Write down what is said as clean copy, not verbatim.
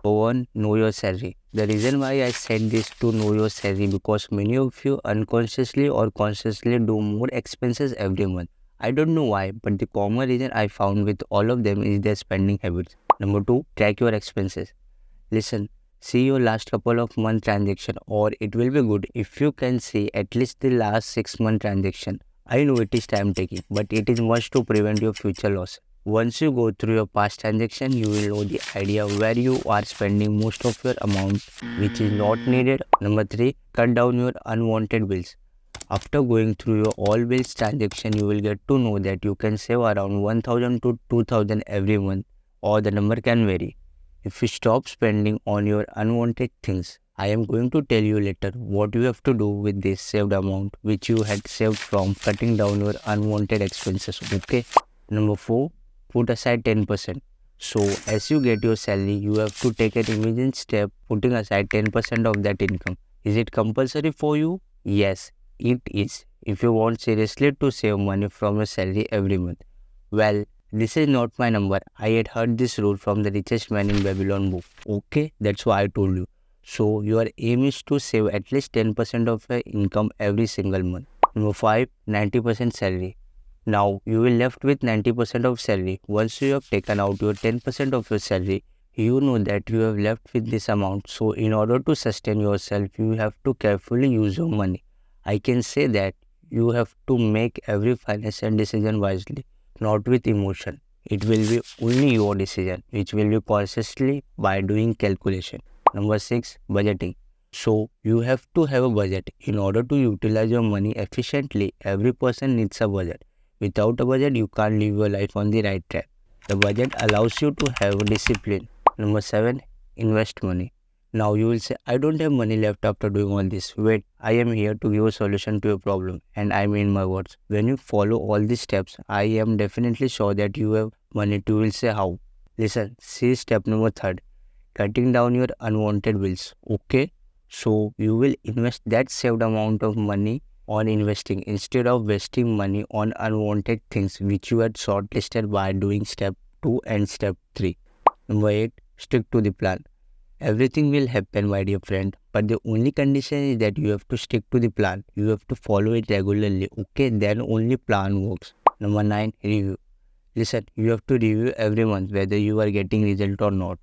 1, know your salary. The reason why I said this to know your salary because many of you unconsciously or consciously do more expenses every month. I don't know why, but the common reason I found with all of them is their spending habits. Number 2, track your expenses. Listen, see your last couple of month transaction, or it will be good if you can see at least the last 6 month transaction. I know it is time taking, but it is must to prevent your future loss. Once you go through your past transaction, you will know the idea where you are spending most of your amount which is not needed. Number 3, cut down your unwanted bills. After going through your all bills transaction, you will get to know that you can save around 1000 to 2000 every month, or the number can vary. If you stop spending on your unwanted things, I am going to tell you later what you have to do with this saved amount which you had saved from cutting down your unwanted expenses. Okay. Number 4, put aside 10%. So as you get your salary, you have to take an immediate step putting aside 10% of that income. Is it compulsory for you? Yes, it is. If you want seriously to save money from your salary every month. Well, this is not my number. I had heard this rule from the richest man in Babylon book. Okay, that's why I told you. So your aim is to save at least 10% of your income every single month. Number 5, 90% salary. Now you will left with 90% of salary. Once you have taken out your 10% of your salary, you know that you have left with this amount. So in order to sustain yourself, you have to carefully use your money. I can say that you have to make every financial decision wisely, not with emotion. It will be only your decision, which will be consciously by doing calculation. Number 6, budgeting. So you have to have a budget. In order to utilize your money efficiently, every person needs a budget. Without a budget, you can't live your life on the right track. The budget allows you to have discipline. Number 7, invest money. Now you will say, I don't have money left after doing all this. Wait, I am here to give a solution to your problem, and I mean my words. When you follow all these steps, I am definitely sure that you have money. You will say how. Listen, see step number 3, cutting down your unwanted bills. Okay, so you will invest that saved amount of money on investing instead of wasting money on unwanted things which you had shortlisted by doing step 2 and step 3. Number 8, stick to the plan. Everything will happen, my dear friend, but the only condition is that you have to stick to the plan. You have to follow it regularly. Okay, then only plan works. Number 9, review. Listen, you have to review every month whether you are getting result or not.